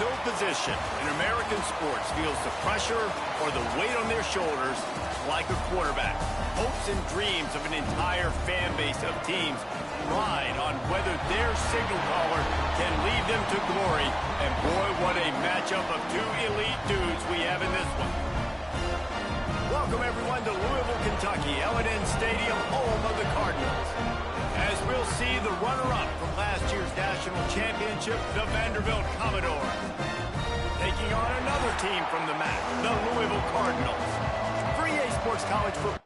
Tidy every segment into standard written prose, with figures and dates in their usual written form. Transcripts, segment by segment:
no position in American sports feels the pressure or the weight on their shoulders like a quarterback. Hopes and dreams of an entire fan base of teams ride on whether their signal caller can lead them to glory. And boy, what a matchup of two elite dudes we have in this one. Welcome, everyone, to Louisville, Kentucky, L&N Stadium, home of the Cardinals. As we'll see the runner-up from last year's national championship, the Vanderbilt Commodores, taking on another team from the MAC, the Louisville Cardinals. For EA Sports College Football.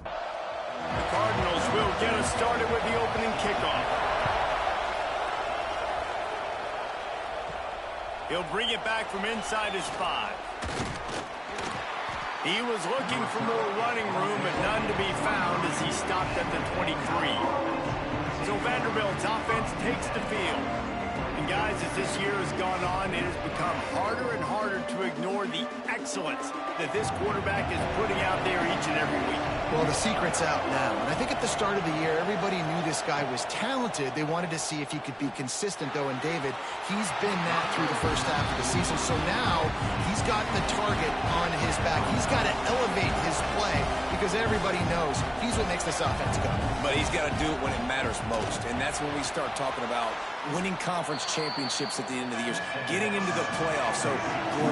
The Cardinals will get us started with the opening kickoff. He'll bring it back from inside his 5. He was looking for more running room, but none to be found as he stopped at the 23. So Vanderbilt's offense takes the field. And guys, as this year has gone on, it has become harder and harder to ignore the excellence that this quarterback is putting out there each and every week. Well, the secret's out now. And I think at the start of the year, everybody knew this guy was talented. They wanted to see if he could be consistent, though. And David, he's been that through the first half of the season. So now he's got the target on his back. He's got to elevate his play because everybody knows he's what makes this offense go. But he's got to do it when it matters most. And that's when we start talking about winning conference championships at the end of the year, getting into the playoffs. So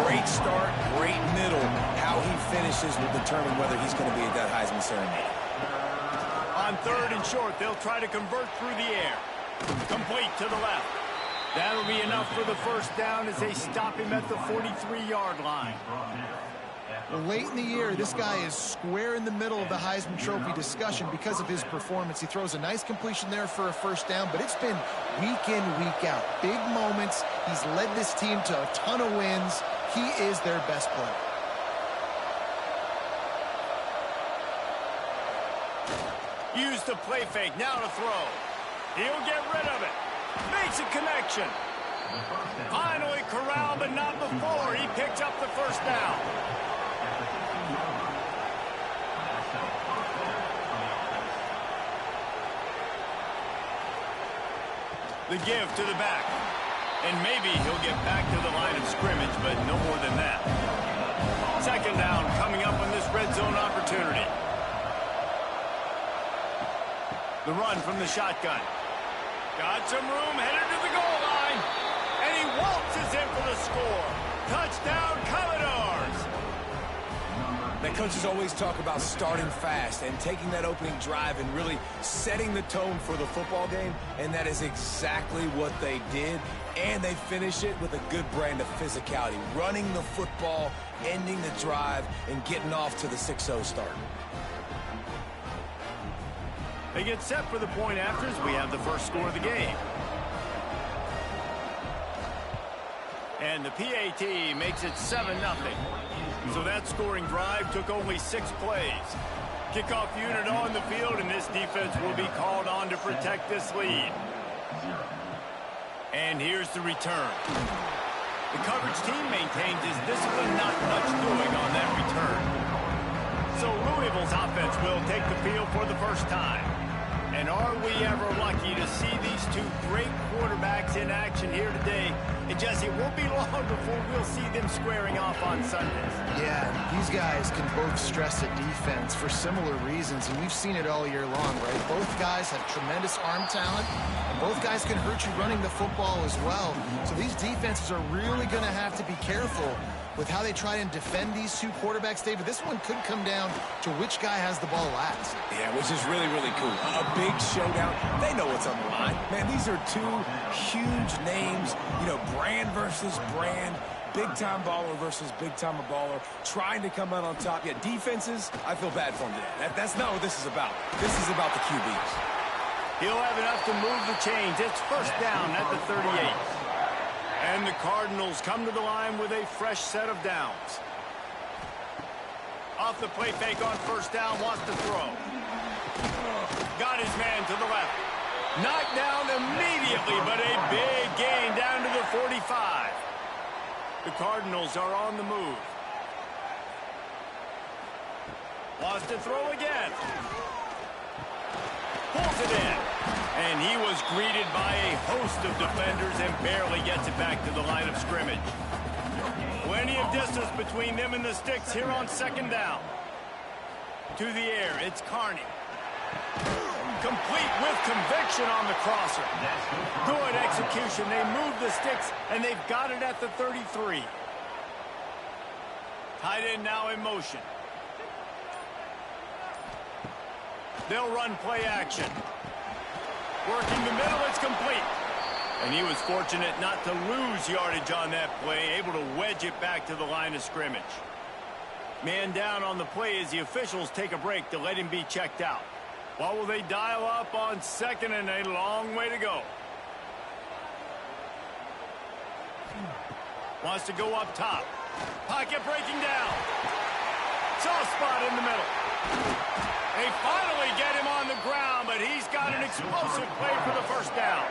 great start, great middle. How he finishes will determine whether he's going to be at that Heisman ceremony. On 3rd and short, they'll try to convert through the air. Complete to the left. That'll be enough for the first down as they stop him at the 43-yard line. Well, late in the year, this guy is square in the middle of the Heisman Trophy discussion because of his performance. He throws a nice completion there for a first down, but it's been week in, week out. Big moments. He's led this team to a ton of wins. He is their best player. Use the play fake, now to throw. He'll get rid of it. Makes a connection. Finally corralled, but not before. He picks up the first down. The give to the back. And maybe he'll get back to the line of scrimmage, but no more than that. Second down coming up on this red zone opportunity. The run from the shotgun. Got some room, headed to the goal line. And he waltzes in for the score. Touchdown, Commodores. The coaches always talk about starting fast and taking that opening drive and really setting the tone for the football game, and that is exactly what they did, and they finish it with a good brand of physicality, running the football, ending the drive, and getting off to the 6-0 start. They get set for the point afters. We have the first score of the game. And the PAT makes it 7-0. So that scoring drive took only 6 plays. Kickoff unit on the field, and this defense will be called on to protect this lead. And here's the return. The coverage team maintains his discipline, not much doing on that return. So Louisville's offense will take the field for the first time. And are we ever lucky to see these two great quarterbacks in action here today? And Jesse, it won't be long before we'll see them squaring off on Sundays. Yeah, these guys can both stress a defense for similar reasons, and we've seen it all year long, right? Both guys have tremendous arm talent, and both guys can hurt you running the football as well. So these defenses are really going to have to be careful with how they try and defend these two quarterbacks, David. This one could come down to which guy has the ball last. Yeah, which is really, really cool. A big showdown. They know what's on the line. Man, these are two huge names, you know, brand versus brand, big-time baller versus big-time baller, trying to come out on top. Yeah, defenses, I feel bad for them today. That's not what this is about. This is about the QBs. He'll have enough to move the chains. It's first down at the 38. And the Cardinals come to the line with a fresh set of downs. Off the play fake on first down, wants to throw. Got his man to the left. Knocked down immediately, but a big gain down to the 45. The Cardinals are on the move. Wants to throw again. Pulls it in. And he was greeted by a host of defenders and barely gets it back to the line of scrimmage. Plenty of distance between them and the sticks here on second down. To the air, it's Carney. Complete with conviction on the crosser. Good execution. They move the sticks, and they've got it at the 33. Tight end now in motion. They'll run play action. Working the middle, it's complete. And he was fortunate not to lose yardage on that play, able to wedge it back to the line of scrimmage. Man down on the play as the officials take a break to let him be checked out. What will they dial up on second and a long way to go? Wants to go up top. Pocket breaking down. Soft spot in the middle. They finally get him on the ground, but he's got an explosive play for the first down.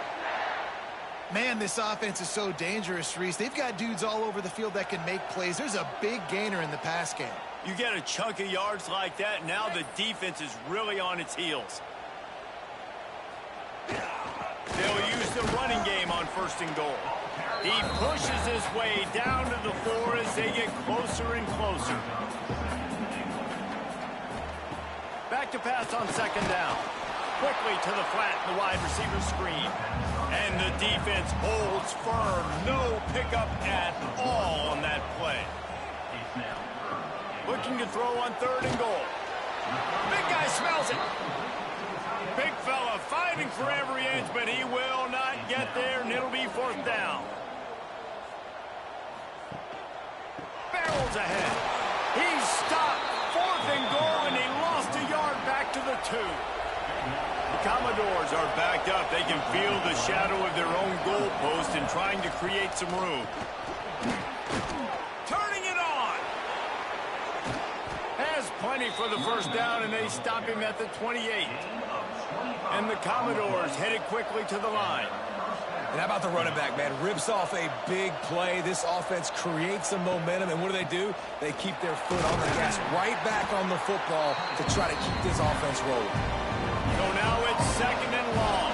Man, this offense is so dangerous, Reese. They've got dudes all over the field that can make plays. There's a big gainer in the pass game. You get a chunk of yards like that, now the defense is really on its heels. They'll use the running game on first and goal. He pushes his way down to the 4 as they get closer and closer. Back to pass on second down. Quickly to the flat, the wide receiver screen. And the defense holds firm. No pickup at all on that play. Looking to throw on third and goal. Big guy smells it. Big fella fighting for every inch, but he will not get there, and it'll be fourth down. Barrels ahead. He's stopped. Fourth and goal, and he lost a yard back to the 2. The Commodores are backed up. They can feel the shadow of their own goalpost and trying to create some room. Turning it on. Has plenty for the first down, and they stop him at the 28. And the Commodores headed quickly to the line. And how about the running back, man? Rips off a big play. This offense creates some momentum, and what do? They keep their foot on the gas, right back on the football to try to keep this offense rolling. So now it's second and long.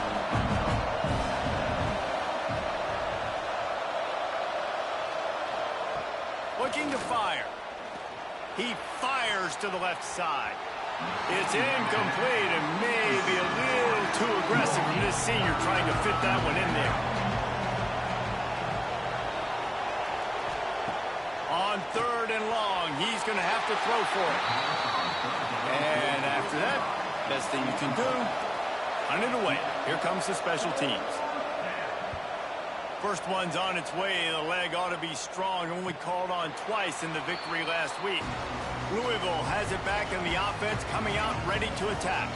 Looking to fire. He fires to the left side. It's incomplete and maybe a little too aggressive from this senior trying to fit that one in there. On third and long, he's going to have to throw for it. And after that, best thing you can do, run it away. Here comes the special teams. First one's on its way. The leg ought to be strong. Only called on twice in the victory last week. Louisville has it back in the offense, coming out ready to attack.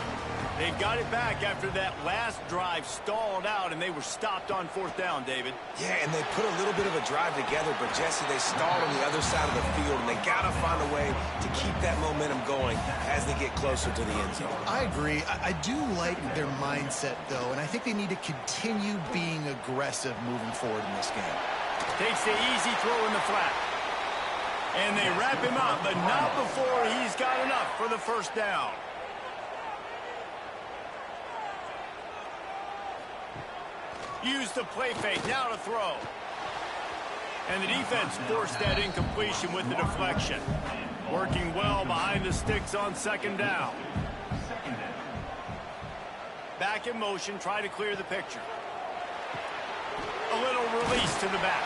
They've got it back after that last drive stalled out, and they were stopped on fourth down, David. Yeah, and they put a little bit of a drive together, but, Jesse, they stalled on the other side of the field, and they got to find a way to keep that momentum going as they get closer to the end zone. I agree. I do like their mindset, though, and I think they need to continue being aggressive moving forward in this game. Takes the easy throw in the flat. And they wrap him up, but not before he's got enough for the first down. Use the play fake, now to throw. And the defense forced that incompletion with the deflection. Working well behind the sticks on second down. Back in motion, try to clear the picture. A little release to the back.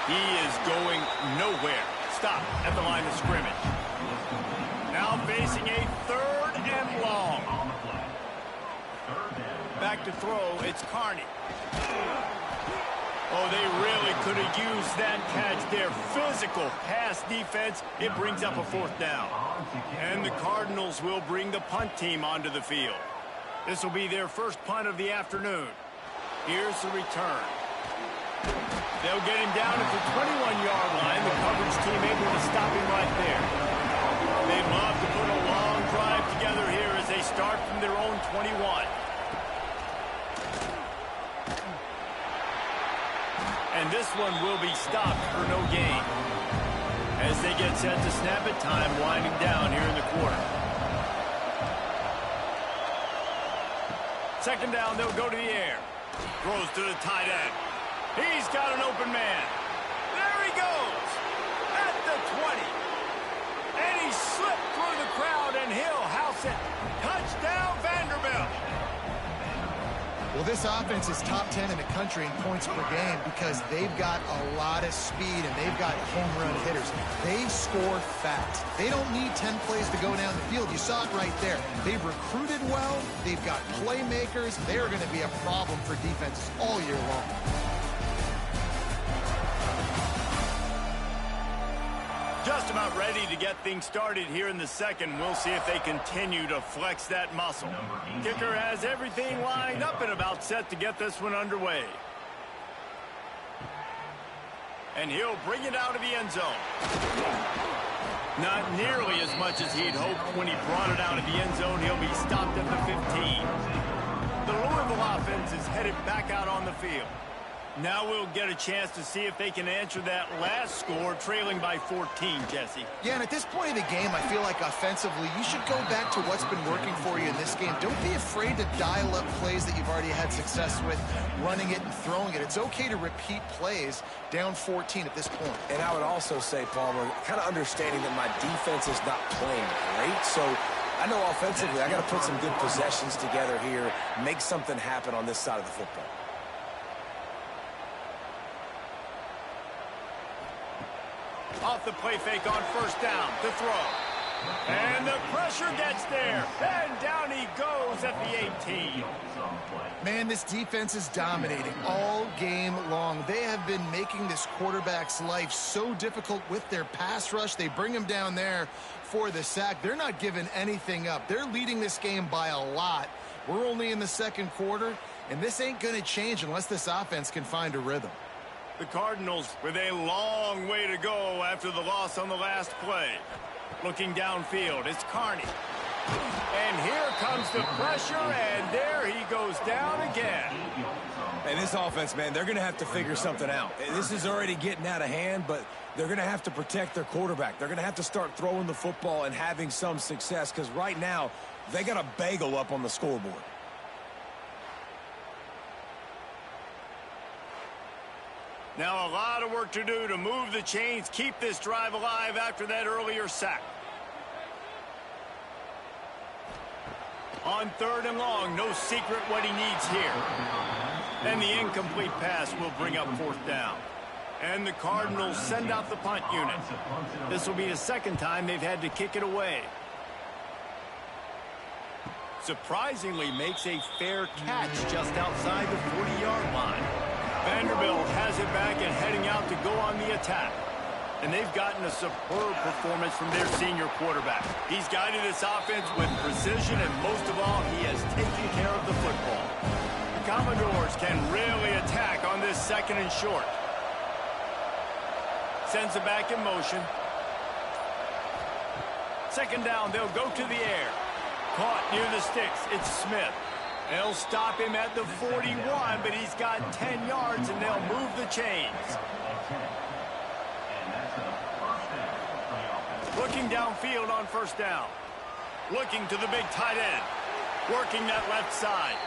He is going nowhere. Stop at the line of scrimmage. Now facing a third and long. Back to throw, it's Carney. Oh, they really could have used that catch there. Physical pass defense. It brings up a fourth down. And the Cardinals will bring the punt team onto the field. This will be their first punt of the afternoon. Here's the return. They'll get him down at the 21-yard line. The coverage team able to stop him right there. They'd love to put a long drive together here as they start from their own 21. And this one will be stopped for no gain. As they get set to snap it, time winding down here in the quarter. Second down, they'll go to the air. Throws to the tight end. He's got an open man. There he goes. At the 20. And he slipped through the crowd, and he'll house it. Touchdown, Vanderbilt. Well, this offense is top 10 in the country in points per game because they've got a lot of speed and they've got home run hitters. They score fast. They don't need 10 plays to go down the field. You saw it right there. They've recruited well. They've got playmakers. They're going to be a problem for defenses all year long. Just about ready to get things started here in the second. We'll see if they continue to flex that muscle. Kicker has everything lined up and about set to get this one underway. And he'll bring it out of the end zone. Not nearly as much as he'd hoped when he brought it out of the end zone. He'll be stopped at the 15. The Louisville offense is headed back out on the field. Now we'll get a chance to see if they can answer that last score, trailing by 14, Jesse. Yeah, and at this point in the game, I feel like offensively, you should go back to what's been working for you in this game. Don't be afraid to dial up plays that you've already had success with, running it and throwing it. It's okay to repeat plays down 14 at this point. And I would also say, Palmer, kind of understanding that my defense is not playing great, so I know offensively I got to put some good possessions together here, make something happen on this side of the football. Off the play fake on first down to throw. And the pressure gets there. And down he goes at the 18. Man, this defense is dominating all game long. They have been making this quarterback's life so difficult with their pass rush. They bring him down there for the sack. They're not giving anything up. They're leading this game by a lot. We're only in the second quarter, and this ain't going to change unless this offense can find a rhythm. The Cardinals with a long way to go after the loss on the last play. Looking downfield, it's Carney. And here comes the pressure, and there he goes down again. And this offense, man, they're going to have to figure something out. This is already getting out of hand, but they're going to have to protect their quarterback. They're going to have to start throwing the football and having some success because right now they got a bagel up on the scoreboard. Now a lot of work to do to move the chains, keep this drive alive after that earlier sack. On third and long, no secret what he needs here. And the incomplete pass will bring up fourth down. And the Cardinals send out the punt unit. This will be the second time they've had to kick it away. Surprisingly makes a fair catch just outside the 40-yard line. Vanderbilt has it back and heading out to go on the attack. And they've gotten a superb performance from their senior quarterback. He's guided this offense with precision, and most of all, he has taken care of the football. The Commodores can really attack on this second and short. Sends it back in motion. Second down, they'll go to the air. Caught near the sticks, it's Smith. They'll stop him at the 41, but he's got 10 yards, and they'll move the chains. Looking downfield on first down. Looking to the big tight end. Working that left side.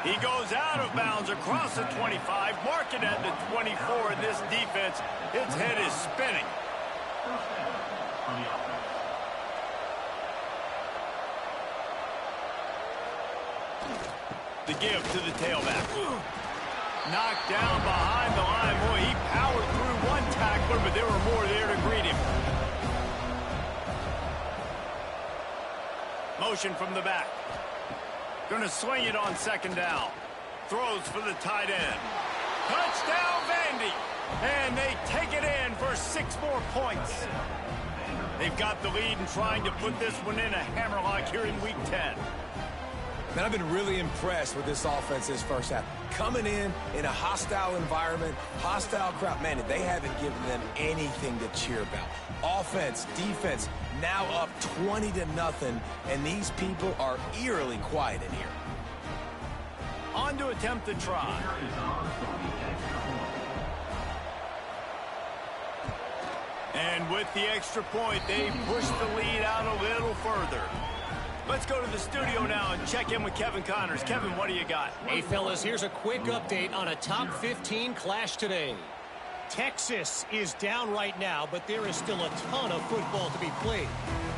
He goes out of bounds across the 25, mark it at the 24, and this defense, its head is spinning. The give to the tailback. Knocked down behind the line. Boy, he powered through one tackler, but there were more there to greet him. Motion from the back. Going to swing it on second down. Throws for the tight end. Touchdown, Vandy. And they take it in for 6 more points. They've got the lead and trying to put this one in a hammerlock here in Week 10. Man, I've been really impressed with this offense this first half. Coming in a hostile environment, hostile crowd, man, they haven't given them anything to cheer about. Offense, defense, now up 20-0, and these people are eerily quiet in here. On to attempt the try. And with the extra point, they push the lead out a little further. Let's go to the studio now and check in with Kevin Connors. Kevin, what do you got? Hey, fellas, here's a quick update on a top 15 clash today. Texas is down right now, but there is still a ton of football to be played.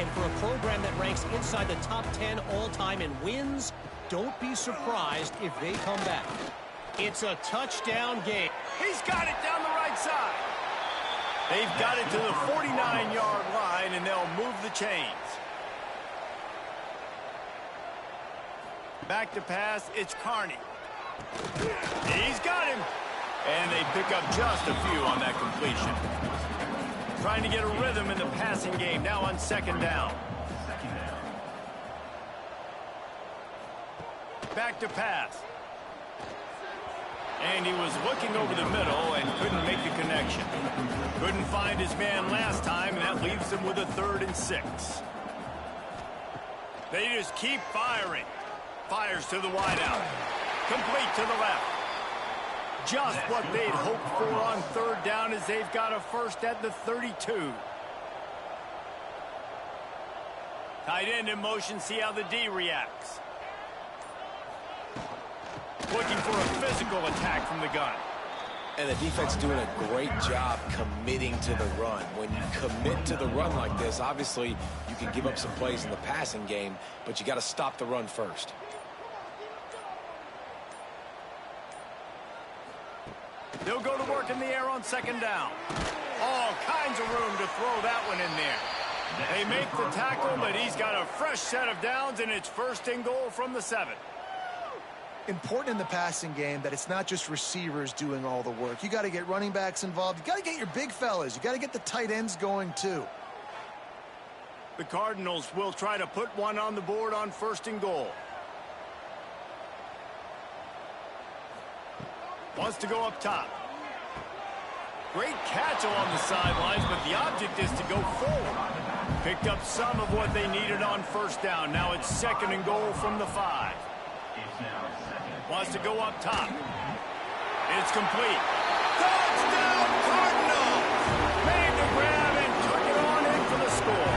And for a program that ranks inside the top 10 all-time in wins, don't be surprised if they come back. It's a touchdown game. He's got it down the right side. They've got it to the 49-yard line, and they'll move the chains. Back to pass, it's Carney. He's got him. And they pick up just a few on that completion. Trying to get a rhythm in the passing game now on second down. Back to pass. And he was looking over the middle and couldn't make the connection. Couldn't find his man last time, and that leaves him with a 3rd and 6. They just keep firing. Fires to the wideout. Complete to the left. Just what they'd hoped for on 3rd down as they've got a first at the 32. Tight end in motion, see how the D reacts. Looking for a physical attack from the gun. And the defense doing a great job committing to the run. When you commit to the run like this, obviously you can give up some plays in the passing game, but you got to stop the run first. They'll go to work in the air on second down. All kinds of room to throw that one in there. They make the tackle, but he's got a fresh set of downs, and it's 1st and goal from the 7. Important in the passing game that it's not just receivers doing all the work. You got to get running backs involved. You got to get your big fellas. You got to get the tight ends going too. The Cardinals will try to put one on the board on 1st and goal. Wants to go up top. Great catch along the sidelines, but the object is to go forward. Picked up some of what they needed on 1st down. Now it's 2nd and goal from the 5. Wants to go up top. It's complete. Touchdown, Cardinals! Made the grab and took it on in for the score.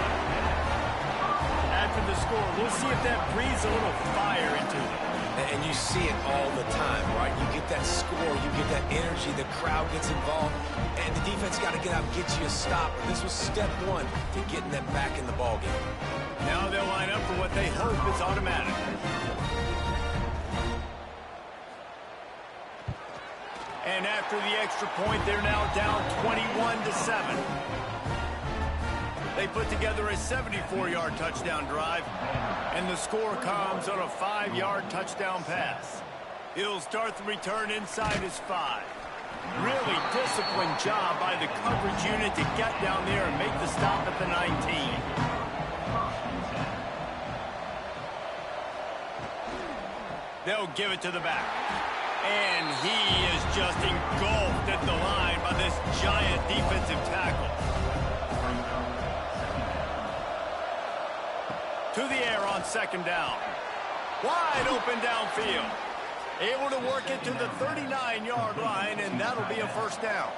After the score, we'll see if that breathes a little fire into them. And you see it all the time, right? You get that score, you get that energy, the crowd gets involved, and the defense got to get out and get you a stop. This was step 1 to getting them back in the ballgame. Now they'll line up for what they hope is automatic. And after the extra point, they're now down 21-7. They put together a 74-yard touchdown drive, and the score comes on a 5-yard touchdown pass. He'll start the return inside his 5. Really disciplined job by the coverage unit to get down there and make the stop at the 19. They'll give it to the back. And he is just engulfed at the line by this giant defensive tackle. To the air on second down. Wide open downfield. Able to work it to the 39-yard line, and that'll be a 1st down.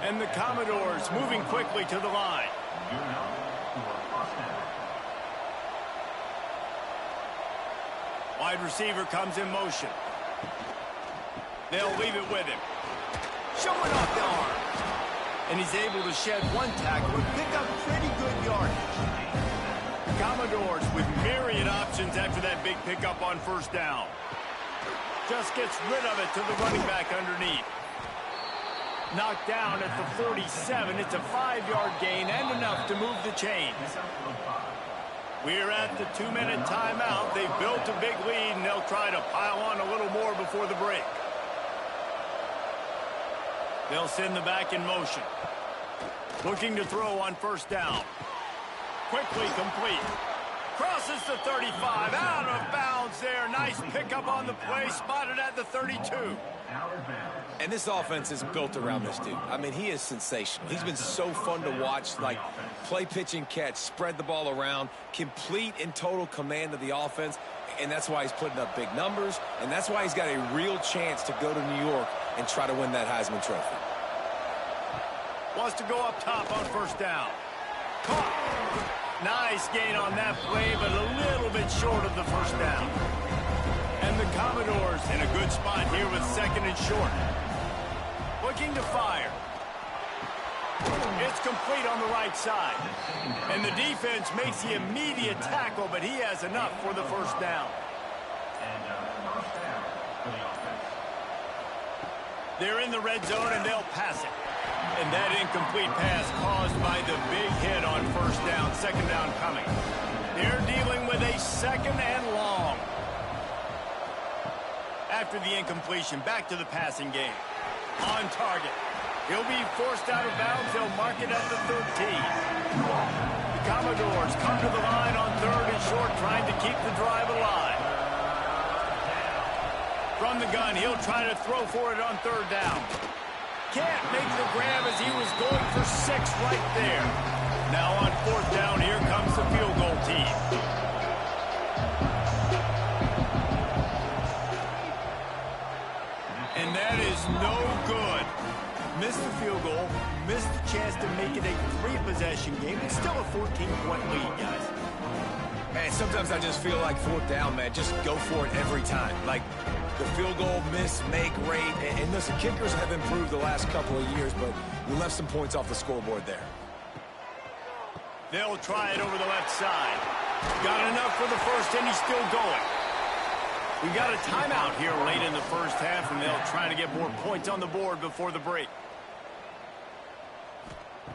And the Commodores moving quickly to the line. Wide receiver comes in motion. They'll leave it with him. Showing off the arm. And he's able to shed one tackle and pick up pretty good yardage. Commodores with myriad options after that big pickup on 1st down. Just gets rid of it to the running back underneath. Knocked down at the 47. It's a 5-yard gain and enough to move the chains. We're at the 2-minute timeout. They've built a big lead, and they'll try to pile on a little more before the break. They'll send the back in motion. Looking to throw on 1st down. Quickly complete. Crosses the 35. Out of bounds there. Nice pickup on the play. Spotted at the 32. And this offense is built around this dude. I mean, he is sensational. He's been so fun to watch, like play, pitch, and catch, spread the ball around, complete and total command of the offense, and that's why he's putting up big numbers, and that's why he's got a real chance to go to New York and try to win that Heisman Trophy. Wants to go up top on 1st down. Caught. Nice gain on that play, but a little bit short of the first down. And the Commodores in a good spot here with second and short. Looking to fire. It's complete on the right side. And the defense makes the immediate tackle, but he has enough for the first down. They're in the red zone, and they'll pass it. And that incomplete pass caused by the big hit on first down, second down coming. They're dealing with a second and long. After the incompletion, back to the passing game. On target. He'll be forced out of bounds. They'll mark it at the 13. The Commodores come to the line on third and short, trying to keep the drive alive. From the gun, he'll try to throw for it on third down. Can't make the grab as he was going for 6 right there. Now on fourth down, here comes the field goal team. And that is no good. Missed the field goal, missed the chance to make it a 3-possession game. It's still a 14-point lead, guys. Man, sometimes I just feel like fourth down, man. Just go for it every time. Like the field goal miss, make rate. And listen, kickers have improved the last couple of years, but we left some points off the scoreboard there. They'll try it over the left side. Got enough for the first, and he's still going. We got a timeout here late in the first half, and they'll try to get more points on the board before the break.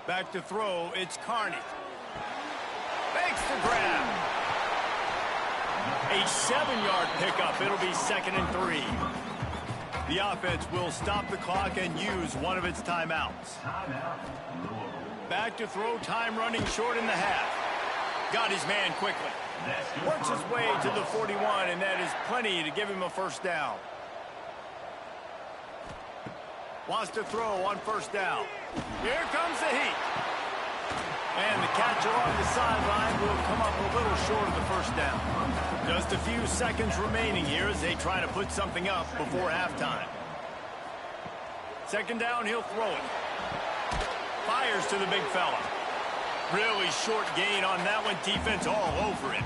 Back to throw, it's Carney. Makes the grab. A 7-yard pickup. It'll be 2nd and 3. The offense will stop the clock and use one of its timeouts. Back to throw, time running short in the half. Got his man quickly. Works his way to the 41, and that is plenty to give him a first down. Wants to throw on first down. Here comes the heat. And the catch along the sideline will come up a little short of the first down. Just a few seconds remaining here as they try to put something up before halftime. Second down, he'll throw it. Fires to the big fella. Really short gain on that one. Defense all over it.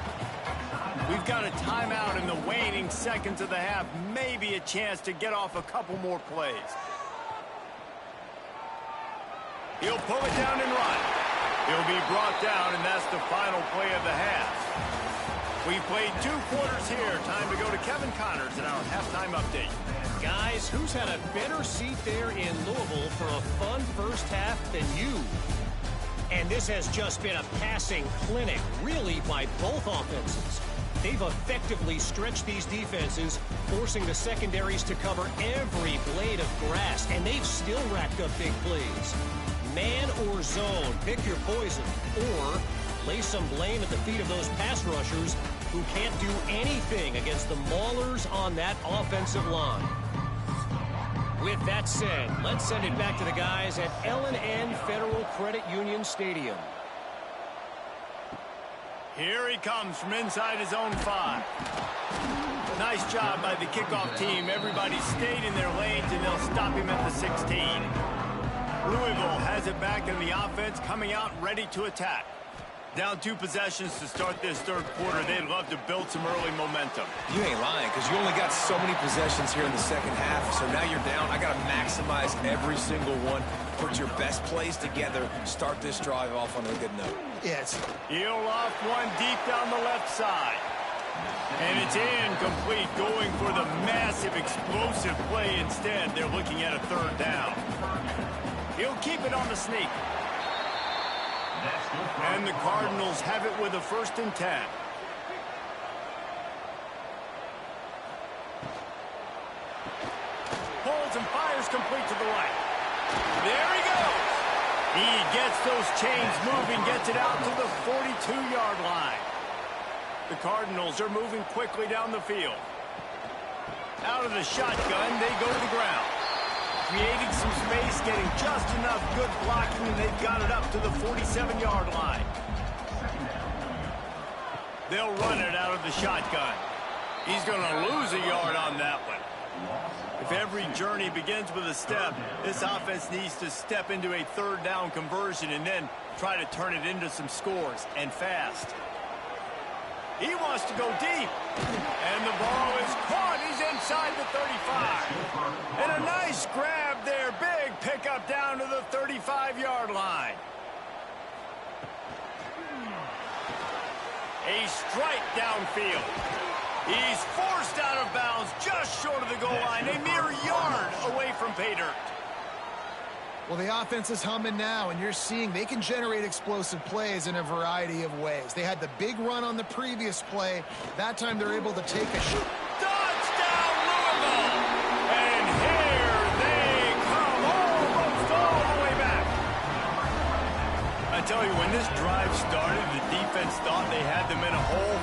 We've got a timeout in the waning seconds of the half. Maybe a chance to get off a couple more plays. He'll pull it down and run. He'll be brought down, and that's the final play of the half. We played 2 quarters here. Time to go to Kevin Connors in our halftime update. Guys, who's had a better seat there in Louisville for a fun first half than you? And this has just been a passing clinic, really, by both offenses. They've effectively stretched these defenses, forcing the secondaries to cover every blade of grass, and they've still racked up big plays. Man or zone, pick your poison, or lay some blame at the feet of those pass rushers who can't do anything against the maulers on that offensive line. With that said, let's send it back to the guys at L&N Federal Credit Union Stadium. Here he comes from inside his own 5. Nice job by the kickoff team. Everybody stayed in their lanes, and they'll stop him at the 16. Louisville has it back in the offense, coming out ready to attack. Down 2 possessions to start this third quarter. They'd love to build some early momentum. You ain't lying, because you only got so many possessions here in the second half, so now you're down. I got to maximize every single one. Put your best plays together. Start this drive off on a good note. Yes. He'll off one deep down the left side. And it's incomplete, going for the massive, explosive play instead. They're looking at a third down. He'll keep it on the sneak. And the Cardinals have it with a 1st and 10. Pulls and fires complete to the right. There he goes. He gets those chains moving, gets it out to the 42-yard line. The Cardinals are moving quickly down the field. Out of the shotgun, they go to the ground. Creating some space, getting just enough good blocking, and they've got it up to the 47-yard line. They'll run it out of the shotgun. He's going to lose a yard on that one. If every journey begins with a step, this offense needs to step into a third down conversion and then try to turn it into some scores, and fast. He wants to go deep. And the ball is caught. He's inside the 35. And a nice grab there. Big pickup down to the 35-yard line. A strike downfield. He's forced out of bounds just short of the goal line. A mere yard away from pay dirt. Well, the offense is humming now, and you're seeing they can generate explosive plays in a variety of ways. They had the big run on the previous play. That time they're able to take a shot. Touchdown, Louisville! And here they come, almost all the way back. I tell you, when this drive started, the defense thought they had them in a hole.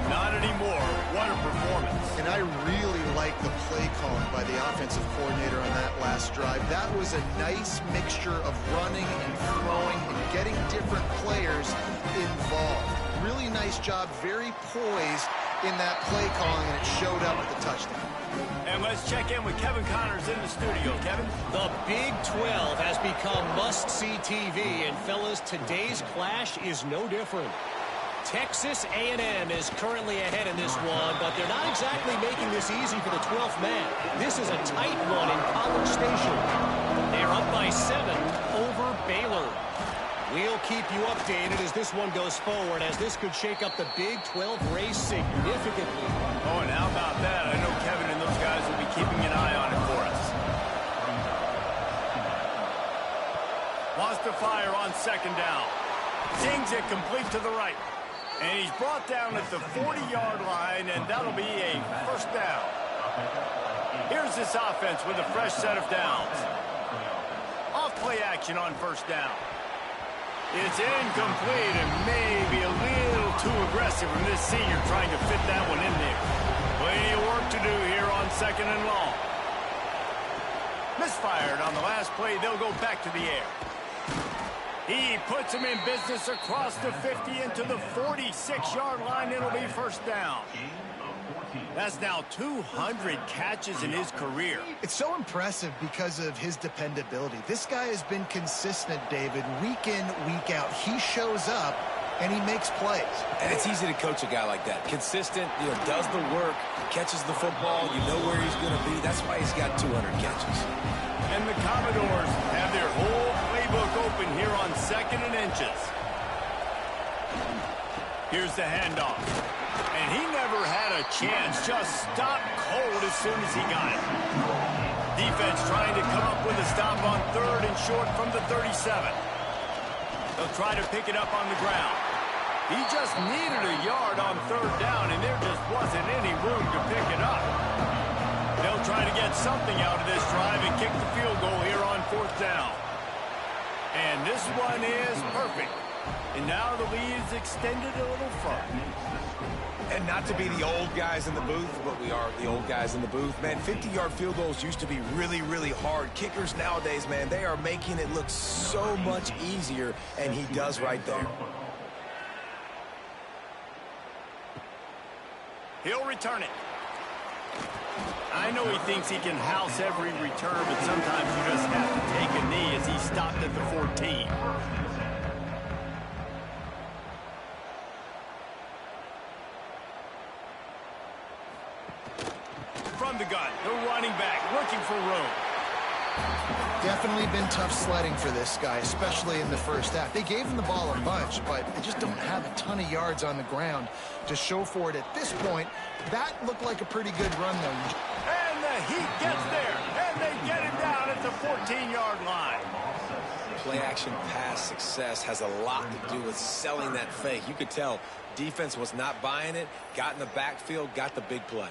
Not anymore. What a performance. And I really like the play calling by the offensive coordinator on that last drive. That was a nice mixture of running and throwing and getting different players involved. Really nice job, very poised in that play calling, and it showed up with the touchdown. And let's check in with Kevin Connors in the studio. Kevin? The Big 12 has become must-see TV, and fellas, today's clash is no different. Texas A&M is currently ahead in this one, but they're not exactly making this easy for the 12th man. This is a tight one in College Station. They're up by 7 over Baylor. We'll keep you updated as this one goes forward, as this could shake up the Big 12 race significantly. Oh, and how about that? I know Kevin and those guys will be keeping an eye on it for us. Wants to fire on second down. Sings it complete to the right. And he's brought down at the 40-yard line, and that'll be a first down. Here's this offense with a fresh set of downs. Off-play action on first down. It's incomplete and maybe a little too aggressive from this senior trying to fit that one in there. Plenty of work to do here on second and long. Misfired on the last play. They'll go back to the air. He puts him in business across the 50 into the 46-yard line. It'll be first down. That's now 200 catches in his career. It's so impressive because of his dependability. This guy has been consistent, David, week in, week out. He shows up, and he makes plays. And it's easy to coach a guy like that. Consistent, does the work, catches the football, you know where he's going to be. That's why he's got 200 catches. And the Commodores have their whole playbook open here on second and inches. Here's the handoff. And he never had a chance. Just stopped cold as soon as he got it. Defense trying to come up with a stop on third and short from the 37. They'll try to pick it up on the ground. He just needed a yard on third down, and there just wasn't any room to pick it up. They'll try to get something out of this drive and kick the field goal here on fourth down. And this one is perfect. And now the lead is extended a little further. And not to be the old guys in the booth, but we are the old guys in the booth. Man, 50-yard field goals used to be really, really hard. Kickers nowadays, man, they are making it look so much easier, and he does right there. He'll return it. I know he thinks he can house every return, but sometimes you just have to take a knee as he stopped at the 14. From the gun, the running back looking for room. Definitely been tough sledding for this guy, especially in the first half. They gave him the ball a bunch, but they just don't have a ton of yards on the ground to show for it at this point. That looked like a pretty good run, though. And the Heat gets there, and they get it down at the 14-yard line. Play-action pass success has a lot to do with selling that fake. You could tell defense was not buying it, got in the backfield, got the big play.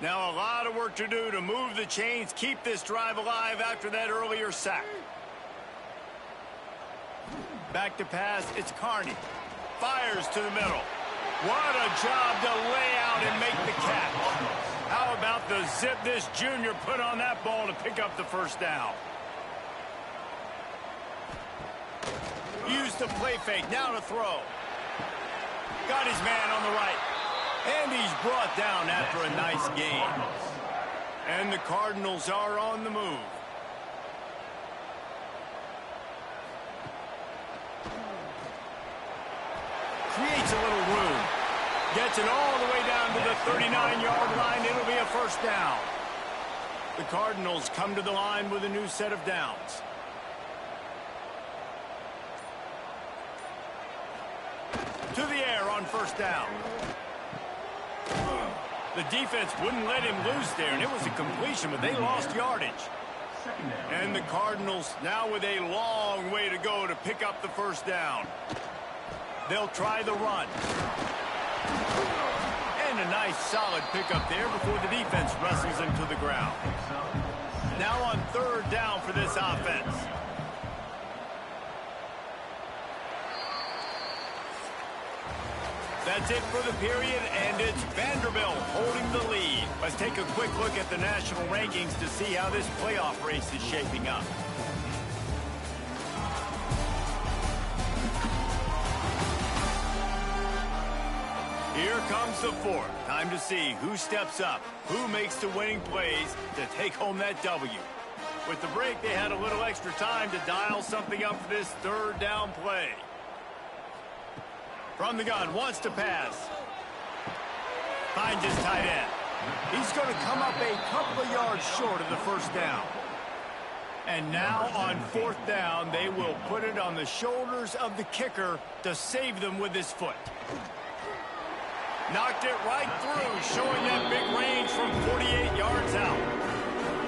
Now a lot of work to do to move the chains, keep this drive alive after that earlier sack. Back to pass, it's Carney. Fires to the middle. What a job to lay out and make the catch. How about the zip this junior put on that ball to pick up the first down? Used the play fake, now to throw. Got his man on the right. And he's brought down after a nice gain. And the Cardinals are on the move. Creates a little room. Gets it all the way down to the 39-yard line. It'll be a first down. The Cardinals come to the line with a new set of downs. To the air on first down. The defense wouldn't let him loose there, and it was a completion, but they lost yardage. And the Cardinals now with a long way to go to pick up the first down. They'll try the run. And a nice solid pickup there before the defense wrestles him to the ground. Now on third down for this offense. That's it for the period, and it's Vanderbilt holding the lead. Let's take a quick look at the national rankings to see how this playoff race is shaping up. Here comes the fourth. Time to see who steps up, who makes the winning plays to take home that W. With the break, they had a little extra time to dial something up for this third down play. From the gun, wants to pass. Finds his tight end. He's going to come up a couple of yards short of the first down. And now on fourth down, they will put it on the shoulders of the kicker to save them with his foot. Knocked it right through, showing that big range from 48 yards out.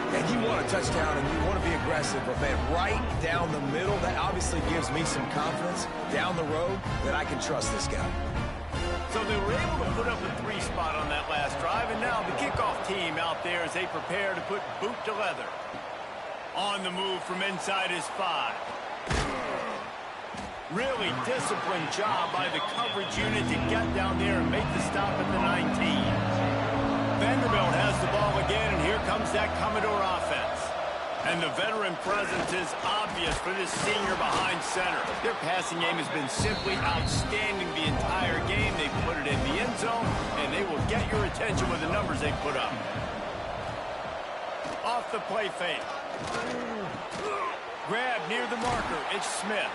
And you want a touchdown and you want to be aggressive, but man, right down the middle, that obviously gives me some confidence down the road that I can trust this guy. So they were able to put up a 3 spot on that last drive, and now the kickoff team out there as they prepare to put boot to leather. On the move from inside his 5. Really disciplined job by the coverage unit to get down there and make the stop at the 19. Vanderbilt has the ball again, and here comes that Commodore offense. And the veteran presence is obvious for this senior behind center. Their passing game has been simply outstanding the entire game. They put it in the end zone, and they will get your attention with the numbers they put up. Off the play fake. Grab near the marker. It's Smith.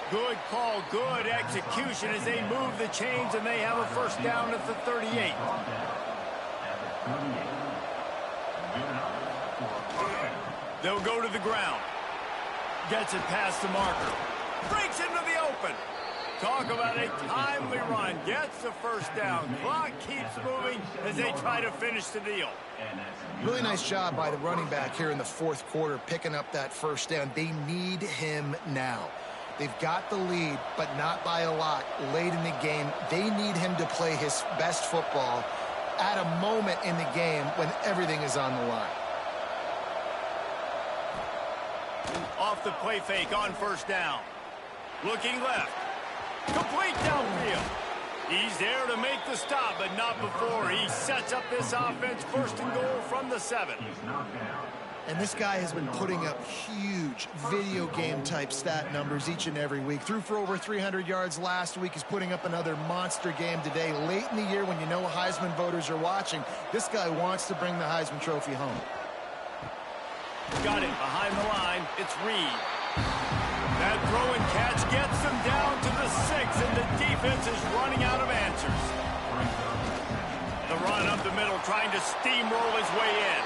Good call, good execution as they move the chains, and they have a first down at the 38. They'll go to the ground. Gets it past the marker. Breaks into the open. Talk about a timely run. Gets the first down. Clock keeps moving as they try to finish the deal. Really nice job by the running back here in the fourth quarter, picking up that first down. They need him now. They've got the lead, but not by a lot late in the game. They need him to play his best football at a moment in the game when everything is on the line. Off the play fake on first down. Looking left. Complete downfield. He's there to make the stop, but not before he sets up this offense first and goal from the 7. And this guy has been putting up huge video game type stat numbers each and every week. Threw for over 300 yards last week. He's putting up another monster game today. Late in the year when you know Heisman voters are watching, this guy wants to bring the Heisman Trophy home. Got it behind the line. It's Reed. That throw and catch gets them down to the 6, and the defense is running out of answers. The run up the middle, trying to steamroll his way in.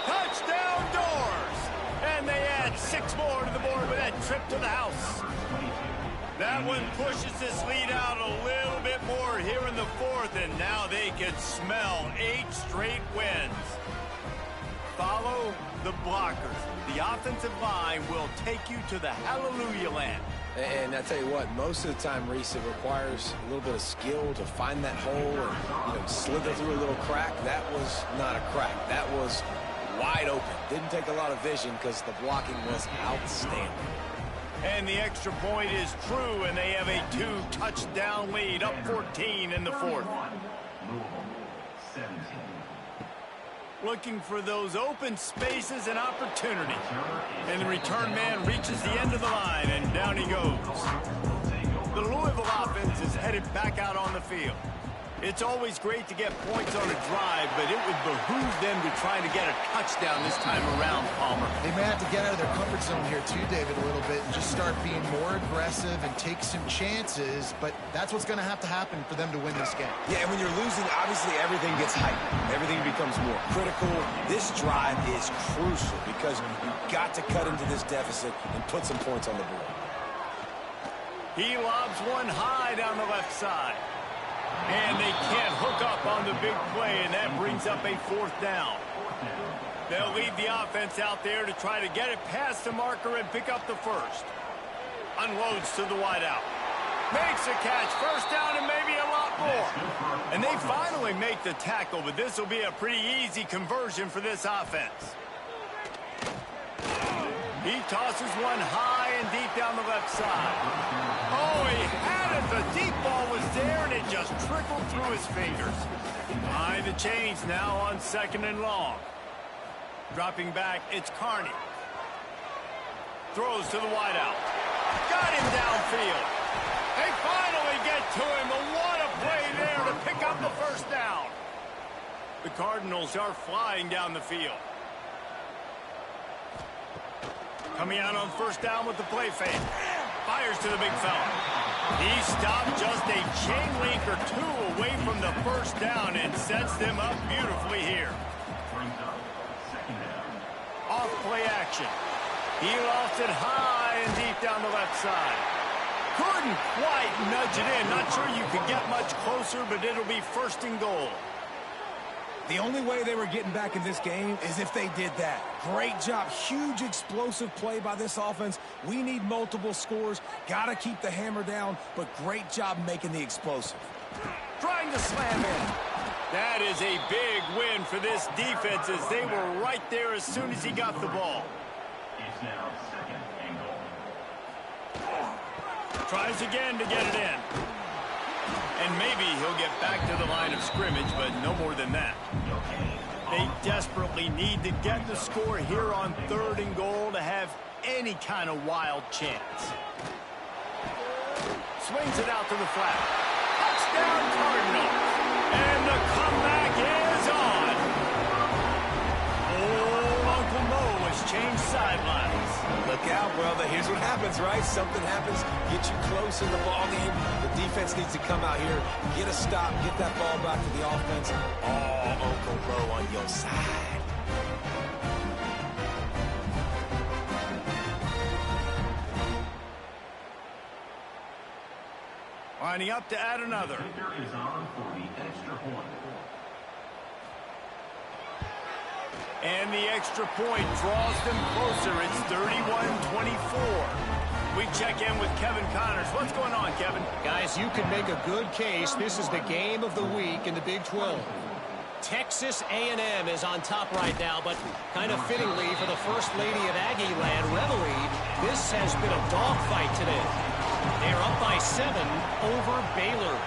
Touchdown Doors! And they add 6 more to the board with that trip to the house. That one pushes this lead out a little bit more here in the 4th, and now they can smell 8 straight wins. Follow the blockers. The offensive line will take you to the hallelujah land. And I tell you what, most of the time, Reese, it requires a little bit of skill to find that hole and slither through a little crack. That was not a crack. That was wide open. Didn't take a lot of vision because the blocking was outstanding. And the extra point is true, and they have a 2-touchdown lead, up 14 in the 4th. looking for those open spaces and opportunities. And the return man reaches the end of the line, and down he goes. The Louisville offense is headed back out on the field. It's always great to get points on a drive, but it would behoove them to try to get a touchdown this time around, Palmer. They may have to get out of their comfort zone here too, David, a little bit, and just start being more aggressive and take some chances, but that's what's going to happen for them to win this game. Yeah, and when you're losing, obviously everything gets heightened. Everything becomes more critical. This drive is crucial because you've got to cut into this deficit and put some points on the board. He lobs one high down the left side. And they can't hook up on the big play, and that brings up a 4th down. They'll leave the offense out there to try to get it past the marker and pick up the first. Unloads to the wideout. Makes a catch. First down and maybe a lot more. And they finally make the tackle, but this will be a pretty easy conversion for this offense. He tosses one high and deep down the left side. Oh, he had it. The deep ball was there, and it just trickled through his fingers. Behind the chains now on 2nd and long. Dropping back, it's Carney. Throws to the wideout. Got him downfield. They finally get to him. And what a play there to pick up the first down. The Cardinals are flying down the field. Coming out on 1st down with the play fake. Fires to the big fella. He stopped just a chain link or 2 away from the first down and sets them up beautifully here. Off play action. He lost it high and deep down the left side. Couldn't quite nudge it in. Not sure you could get much closer, but it'll be 1st and goal. The only way they were getting back in this game is if they did that. Great job. Huge explosive play by this offense. We need multiple scores. Got to keep the hammer down, but great job making the explosive. Trying to slam in. That is a big win for this defense as they were right there as soon as he got the ball. It's now 2nd and goal. Tries again to get it in. And maybe he'll get back to the line of scrimmage, but no more than that. They desperately need to get the score here on 3rd and goal to have any kind of wild chance. Swings it out to the flat. Touchdown Cardinals. And the comeback is on. Old Uncle Mo has changed sidelines. Look out, brother. Here's what happens, right? Something happens, get you close in the ball game. The defense needs to come out here, get a stop, get that ball back to the offense. Oh, Uncle Mo on your side. Lining up to add another. Kicker is on for the extra point. And the extra point draws them closer. It's 31-24. We check in with Kevin Connors. What's going on, Kevin? Guys, you can make a good case. This is the game of the week in the Big 12. Texas A&M is on top right now, but kind of fittingly for the First Lady of Aggie Land, Reveille, this has been a dogfight today. They're up by 7 over Baylor.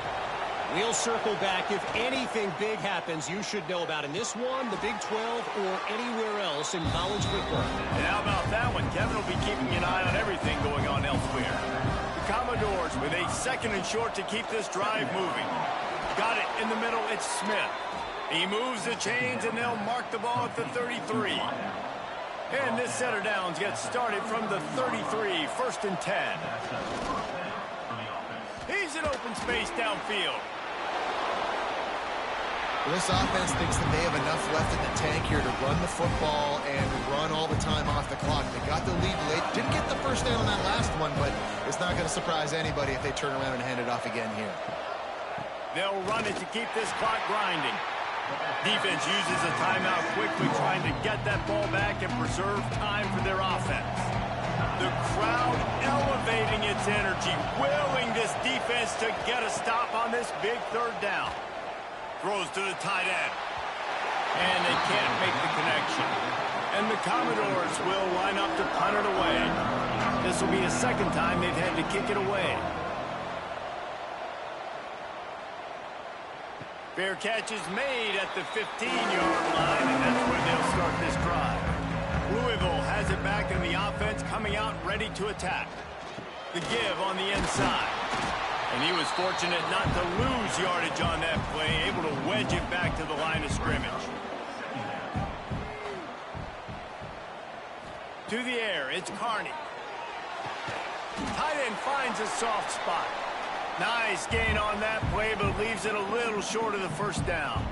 We'll circle back. If anything big happens, you should know about in this one, the Big 12, or anywhere else in college football. And how about that one? Kevin will be keeping an eye on everything going on elsewhere. The Commodores with a 2nd and short to keep this drive moving. Got it in the middle. It's Smith. He moves the chains, and they'll mark the ball at the 33. And this set of downs gets started from the 33, 1st and 10. He's in open space downfield. Well, this offense thinks that they have enough left in the tank here to run the football and run all the time off the clock. They got the lead late. Didn't get the first down on that last one, but it's not going to surprise anybody if they turn around and hand it off again here. They'll run it to keep this clock grinding. Defense uses a timeout quickly, trying to get that ball back and preserve time for their offense. The crowd elevating its energy, willing this defense to get a stop on this big 3rd down. Throws to the tight end. And they can't make the connection. And the Commodores will line up to punt it away. This will be the 2nd time they've had to kick it away. Fair catch is made at the 15-yard line, and that's where they'll start this drive. Louisville has it back in the offense, coming out ready to attack. The give on the inside. And he was fortunate not to lose yardage on that play, able to wedge it back to the line of scrimmage. To the air, it's Carney. Tight end finds a soft spot. Nice gain on that play, but leaves it a little short of the first down.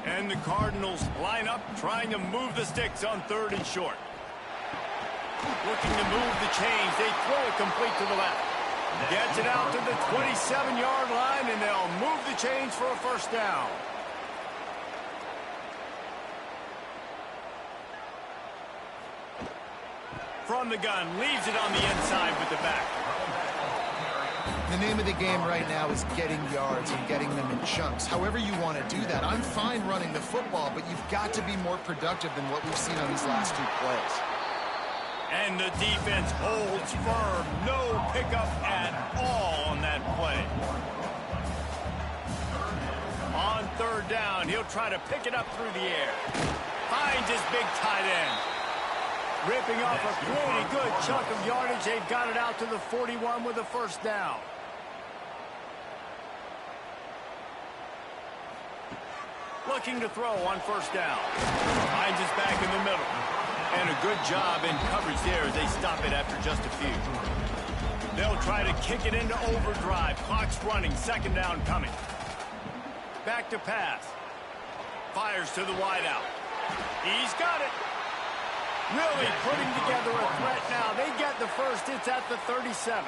And the Cardinals line up, trying to move the sticks on 3rd and short. Looking to move the chains. They throw it complete to the left. Gets it out to the 27-yard line, and they'll move the chains for a first down. From the gun, leaves it on the inside with the back. The name of the game right now is getting yards and getting them in chunks. However you want to do that. I'm fine running the football, but you've got to be more productive than what we've seen on these last 2 plays. And the defense holds firm. No pickup at all on that play. On 3rd down, he'll try to pick it up through the air. Finds his big tight end. Ripping off a pretty good chunk of yardage. They've got it out to the 41 with a first down. Looking to throw on first down. Finds us back in the middle. And a good job in coverage there as they stop it after just a few. They'll try to kick it into overdrive. Clock's running. 2nd down coming. Back to pass. Fires to the wideout. He's got it. Really putting together a threat now. They get the first. It's at the 37.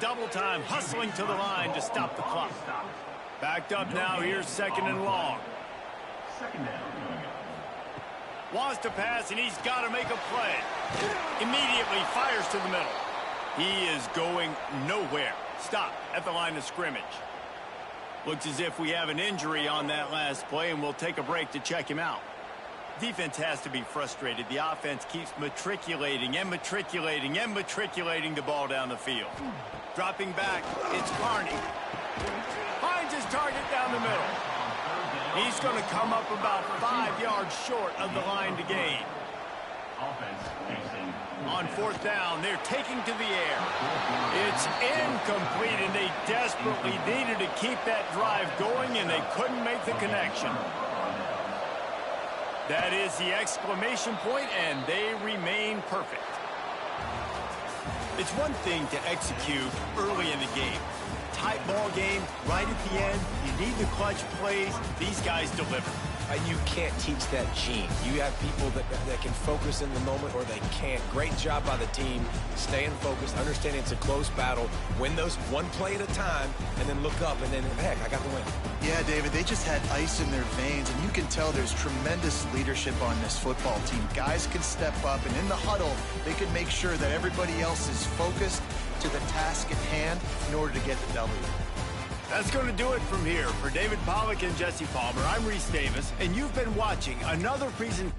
Double time, hustling to the line to stop the clock. Backed up now. Here's 2nd and long. Wants to pass, and he's got to make a play. Immediately fires to the middle. He is going nowhere. Stop at the line of scrimmage. Looks as if we have an injury on that last play, and we'll take a break to check him out. Defense has to be frustrated. The offense keeps matriculating and matriculating and matriculating the ball down the field. Dropping back, it's Carney. Finds his target down the middle. He's going to come up about 5 yards short of the line to gain. On 4th down, they're taking to the air. It's incomplete, and they desperately needed to keep that drive going, and they couldn't make the connection. That is the exclamation point, and they remain perfect. It's one thing to execute early in the game. Tight ball game, right at the end, you need the clutch plays. These guys deliver. You can't teach that gene. You have people that can focus in the moment, or they can't. Great job by the team, staying focused, understanding it's a close battle, win those 1 play at a time, and then look up, and then, heck, I got the win. Yeah, David, they just had ice in their veins, and you can tell there's tremendous leadership on this football team. Guys can step up, and in the huddle, they can make sure that everybody else is focused to the task at hand in order to get the W. That's going to do it from here. For David Pollack and Jesse Palmer, I'm Reese Davis, and you've been watching another presentation.